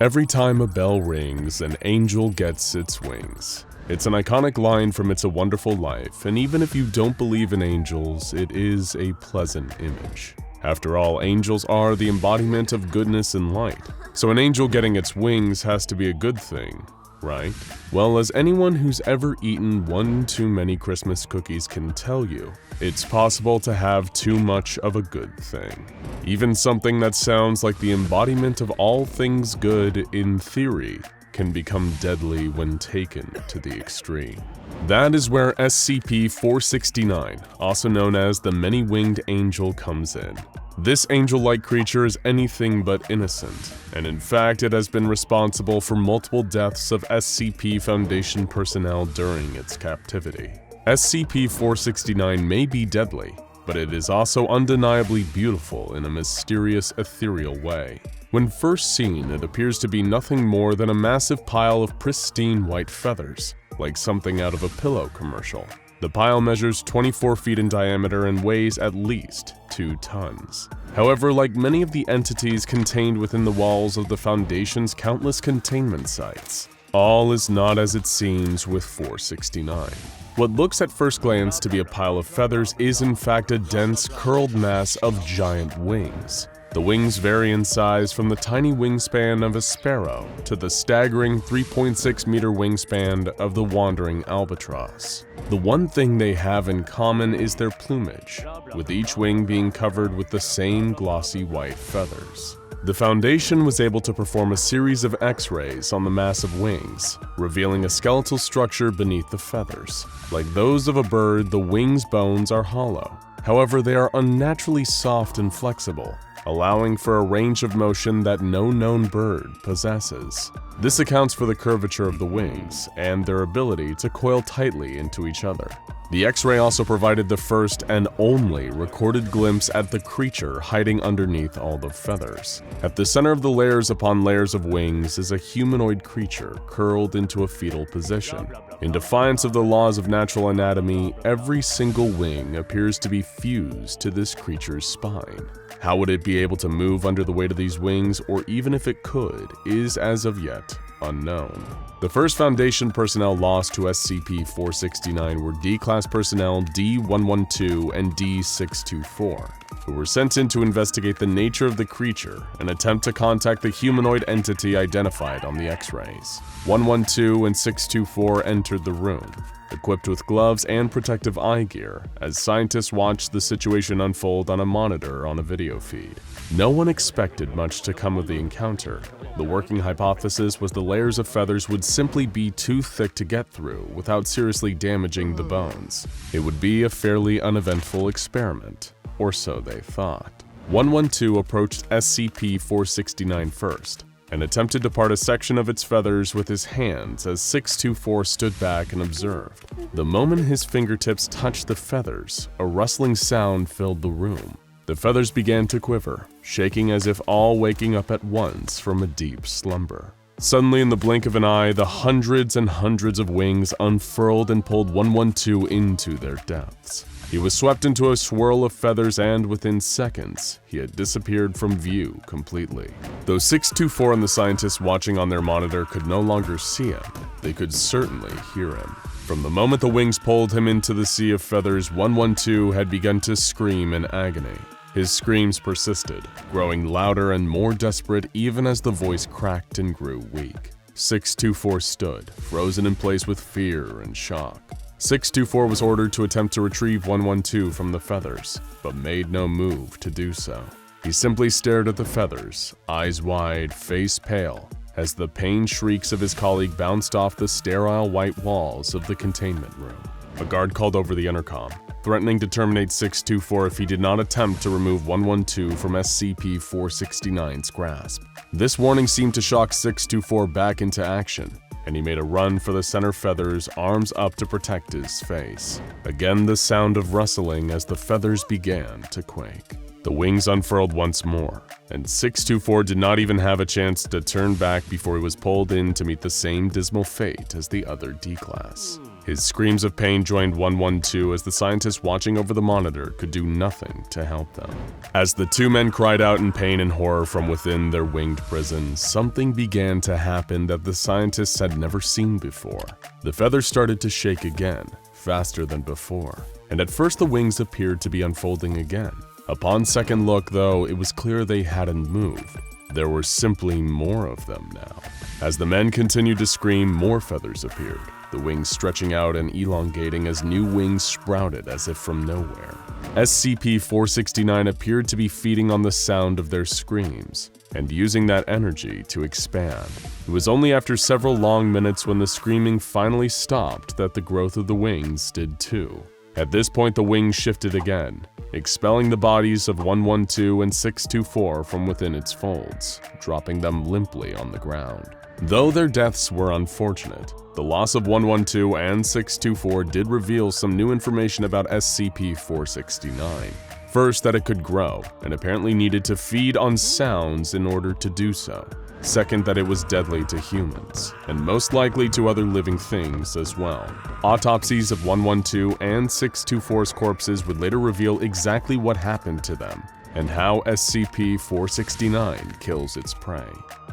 Every time a bell rings, an angel gets its wings. It's an iconic line from It's a Wonderful Life, and even if you don't believe in angels, it is a pleasant image. After all, angels are the embodiment of goodness and light, so an angel getting its wings has to be a good thing, right? Well, as anyone who's ever eaten one too many Christmas cookies can tell you, it's possible to have too much of a good thing. Even something that sounds like the embodiment of all things good in theory can become deadly when taken to the extreme. That is where SCP-469, also known as the Many-Winged Angel, comes in. This angel-like creature is anything but innocent, and in fact it has been responsible for multiple deaths of SCP Foundation personnel during its captivity. SCP-469 may be deadly, but it is also undeniably beautiful in a mysterious, ethereal way. When first seen, it appears to be nothing more than a massive pile of pristine white feathers, like something out of a pillow commercial. The pile measures 24 feet in diameter and weighs at least 2 tons. However, like many of the entities contained within the walls of the Foundation's countless containment sites, all is not as it seems with 469. What looks at first glance to be a pile of feathers is in fact a dense, curled mass of giant wings. The wings vary in size from the tiny wingspan of a sparrow to the staggering 3.6-meter wingspan of the wandering albatross. The one thing they have in common is their plumage, with each wing being covered with the same glossy white feathers. The Foundation was able to perform a series of X-rays on the massive wings, revealing a skeletal structure beneath the feathers. Like those of a bird, the wings' bones are hollow. However, they are unnaturally soft and flexible, allowing for a range of motion that no known bird possesses. This accounts for the curvature of the wings and their ability to coil tightly into each other. The X-ray also provided the first and only recorded glimpse at the creature hiding underneath all the feathers. At the center of the layers upon layers of wings is a humanoid creature curled into a fetal position. In defiance of the laws of natural anatomy, every single wing appears to be fused to this creature's spine. How would it be able to move under the weight of these wings, or even if it could, is as of yet unknown. The first Foundation personnel lost to SCP-469 were D-Class personnel D-112 and D-624, who were sent in to investigate the nature of the creature and attempt to contact the humanoid entity identified on the X-rays. 112 and 624 entered the room, equipped with gloves and protective eye gear, as scientists watched the situation unfold on a monitor on a video feed. No one expected much to come of the encounter. The working hypothesis was the layers of feathers would simply be too thick to get through without seriously damaging the bones. It would be a fairly uneventful experiment, or so they thought. 112 approached SCP-469 first, and attempted to part a section of its feathers with his hands as 624 stood back and observed. The moment his fingertips touched the feathers, a rustling sound filled the room. The feathers began to quiver, shaking as if all waking up at once from a deep slumber. Suddenly, in the blink of an eye, the hundreds and hundreds of wings unfurled and pulled 112 into their depths. He was swept into a swirl of feathers, and within seconds, he had disappeared from view completely. Though 624 and the scientists watching on their monitor could no longer see him, they could certainly hear him. From the moment the wings pulled him into the sea of feathers, 112 had begun to scream in agony. His screams persisted, growing louder and more desperate even as the voice cracked and grew weak. 624 stood, frozen in place with fear and shock. 624 was ordered to attempt to retrieve 112 from the feathers, but made no move to do so. He simply stared at the feathers, eyes wide, face pale, as the pained shrieks of his colleague bounced off the sterile white walls of the containment room. A guard called over the intercom, threatening to terminate 624 if he did not attempt to remove 112 from SCP-469's grasp. This warning seemed to shock 624 back into action, and he made a run for the center feathers, arms up to protect his face. Again, the sound of rustling as the feathers began to quake. The wings unfurled once more, and 624 did not even have a chance to turn back before he was pulled in to meet the same dismal fate as the other D-Class. His screams of pain joined 112 as the scientists watching over the monitor could do nothing to help them. As the two men cried out in pain and horror from within their winged prison, something began to happen that the scientists had never seen before. The feathers started to shake again, faster than before, and at first the wings appeared to be unfolding again. Upon second look, though, it was clear they hadn't moved. There were simply more of them now. As the men continued to scream, more feathers appeared, the wings stretching out and elongating as new wings sprouted as if from nowhere. SCP-469 appeared to be feeding on the sound of their screams and using that energy to expand. It was only after several long minutes when the screaming finally stopped that the growth of the wings did too. At this point, the wings shifted again, expelling the bodies of 112 and 624 from within its folds, dropping them limply on the ground. Though their deaths were unfortunate, the loss of 112 and 624 did reveal some new information about SCP-469. First, that it could grow, and apparently needed to feed on sounds in order to do so. Second, that it was deadly to humans, and most likely to other living things as well. Autopsies of 112 and 624's corpses would later reveal exactly what happened to them, and how SCP-469 kills its prey.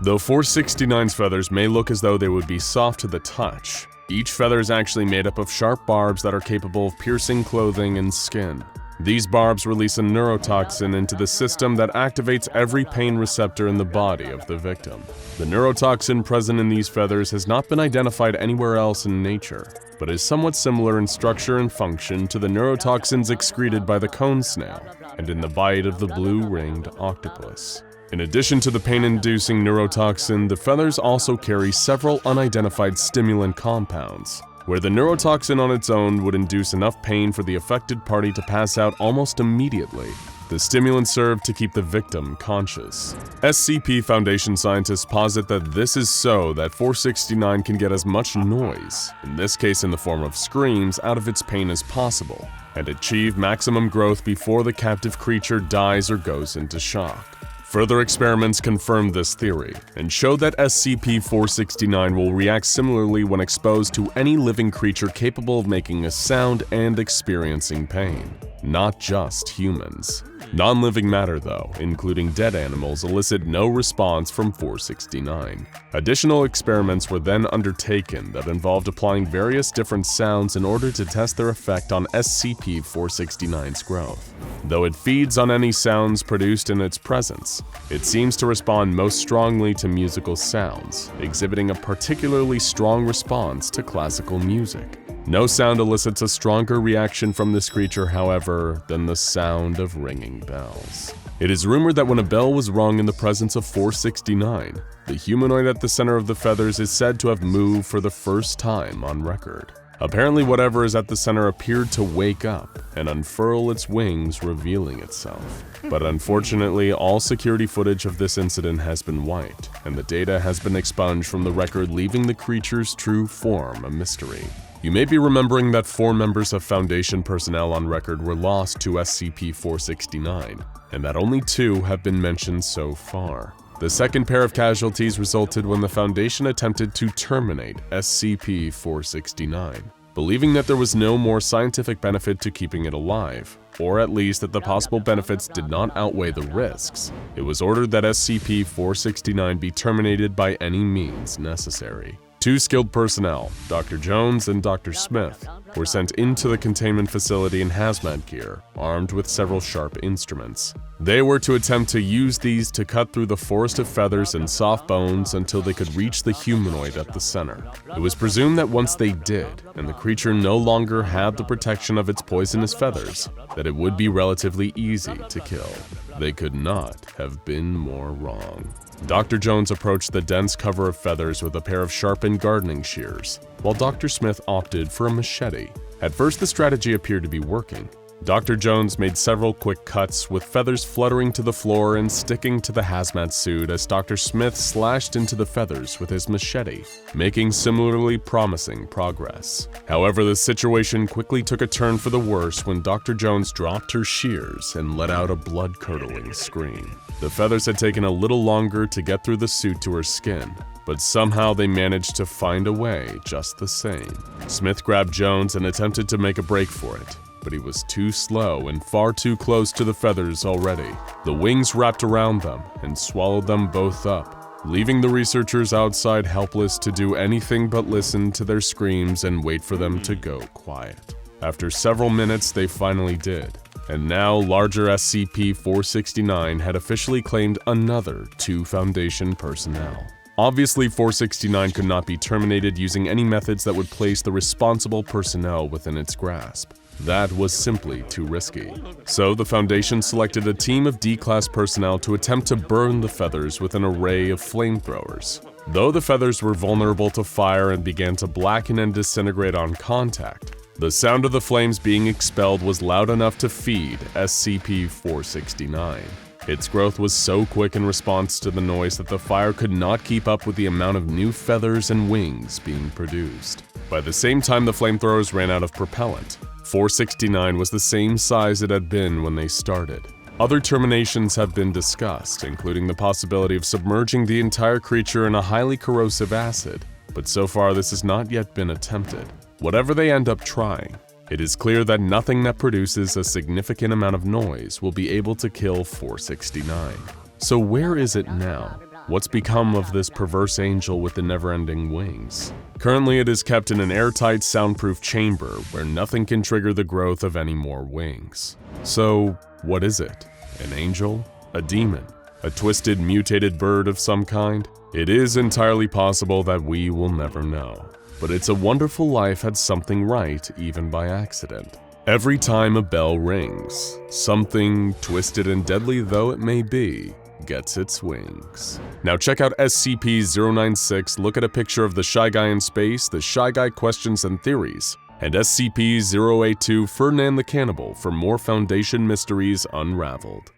Though 469's feathers may look as though they would be soft to the touch, each feather is actually made up of sharp barbs that are capable of piercing clothing and skin. These barbs release a neurotoxin into the system that activates every pain receptor in the body of the victim. The neurotoxin present in these feathers has not been identified anywhere else in nature, but is somewhat similar in structure and function to the neurotoxins excreted by the cone snail and in the bite of the blue-ringed octopus. In addition to the pain-inducing neurotoxin, the feathers also carry several unidentified stimulant compounds, where the neurotoxin on its own would induce enough pain for the affected party to pass out almost immediately. The stimulants serve to keep the victim conscious. SCP Foundation scientists posit that this is so that 469 can get as much noise, in this case in the form of screams, out of its pain as possible, and achieve maximum growth before the captive creature dies or goes into shock. Further experiments confirmed this theory and showed that SCP-469 will react similarly when exposed to any living creature capable of making a sound and experiencing pain, not just humans. Non-living matter, though, including dead animals, elicit no response from 469. Additional experiments were then undertaken that involved applying various different sounds in order to test their effect on SCP-469's growth. Though it feeds on any sounds produced in its presence, it seems to respond most strongly to musical sounds, exhibiting a particularly strong response to classical music. No sound elicits a stronger reaction from this creature, however, than the sound of ringing bells. It is rumored that when a bell was rung in the presence of 469, the humanoid at the center of the feathers is said to have moved for the first time on record. Apparently, whatever is at the center appeared to wake up and unfurl its wings, revealing itself. But unfortunately, all security footage of this incident has been wiped, and the data has been expunged from the record, leaving the creature's true form a mystery. You may be remembering that 4 members of Foundation personnel on record were lost to SCP-469, and that only 2 have been mentioned so far. The second pair of casualties resulted when the Foundation attempted to terminate SCP-469, believing that there was no more scientific benefit to keeping it alive, or at least that the possible benefits did not outweigh the risks. It was ordered that SCP-469 be terminated by any means necessary. 2 skilled personnel, Dr. Jones and Dr. Smith, were sent into the containment facility in hazmat gear, armed with several sharp instruments. They were to attempt to use these to cut through the forest of feathers and soft bones until they could reach the humanoid at the center. It was presumed that once they did, and the creature no longer had the protection of its poisonous feathers, that it would be relatively easy to kill. They could not have been more wrong. Dr. Jones approached the dense cover of feathers with a pair of sharpened gardening shears, while Dr. Smith opted for a machete. At first, the strategy appeared to be working. Dr. Jones made several quick cuts, with feathers fluttering to the floor and sticking to the hazmat suit as Dr. Smith slashed into the feathers with his machete, making similarly promising progress. However, the situation quickly took a turn for the worse when Dr. Jones dropped her shears and let out a blood-curdling scream. The feathers had taken a little longer to get through the suit to her skin, but somehow they managed to find a way just the same. Smith grabbed Jones and attempted to make a break for it, but he was too slow and far too close to the feathers already. The wings wrapped around them and swallowed them both up, leaving the researchers outside helpless to do anything but listen to their screams and wait for them to go quiet. After several minutes, they finally did, and now larger SCP-469 had officially claimed another 2 Foundation personnel. Obviously, 469 could not be terminated using any methods that would place the responsible personnel within its grasp. That was simply too risky. So the Foundation selected a team of D-Class personnel to attempt to burn the feathers with an array of flamethrowers. Though the feathers were vulnerable to fire and began to blacken and disintegrate on contact, the sound of the flames being expelled was loud enough to feed SCP-469. Its growth was so quick in response to the noise that the fire could not keep up with the amount of new feathers and wings being produced. By the same time the flamethrowers ran out of propellant, 469 was the same size it had been when they started. Other terminations have been discussed, including the possibility of submerging the entire creature in a highly corrosive acid, but so far this has not yet been attempted. Whatever they end up trying, it is clear that nothing that produces a significant amount of noise will be able to kill 469. So where is it now? What's become of this perverse angel with the never-ending wings? Currently, it is kept in an airtight, soundproof chamber where nothing can trigger the growth of any more wings. So, what is it? An angel? A demon? A twisted, mutated bird of some kind? It is entirely possible that we will never know. But It's a Wonderful Life had something right even by accident. Every time a bell rings, something, twisted and deadly though it may be, gets its wings. Now check out SCP-096, look at a picture of the Shy Guy in Space, the Shy Guy Questions and Theories, and SCP-082 Ferdinand the Cannibal for more Foundation mysteries unraveled.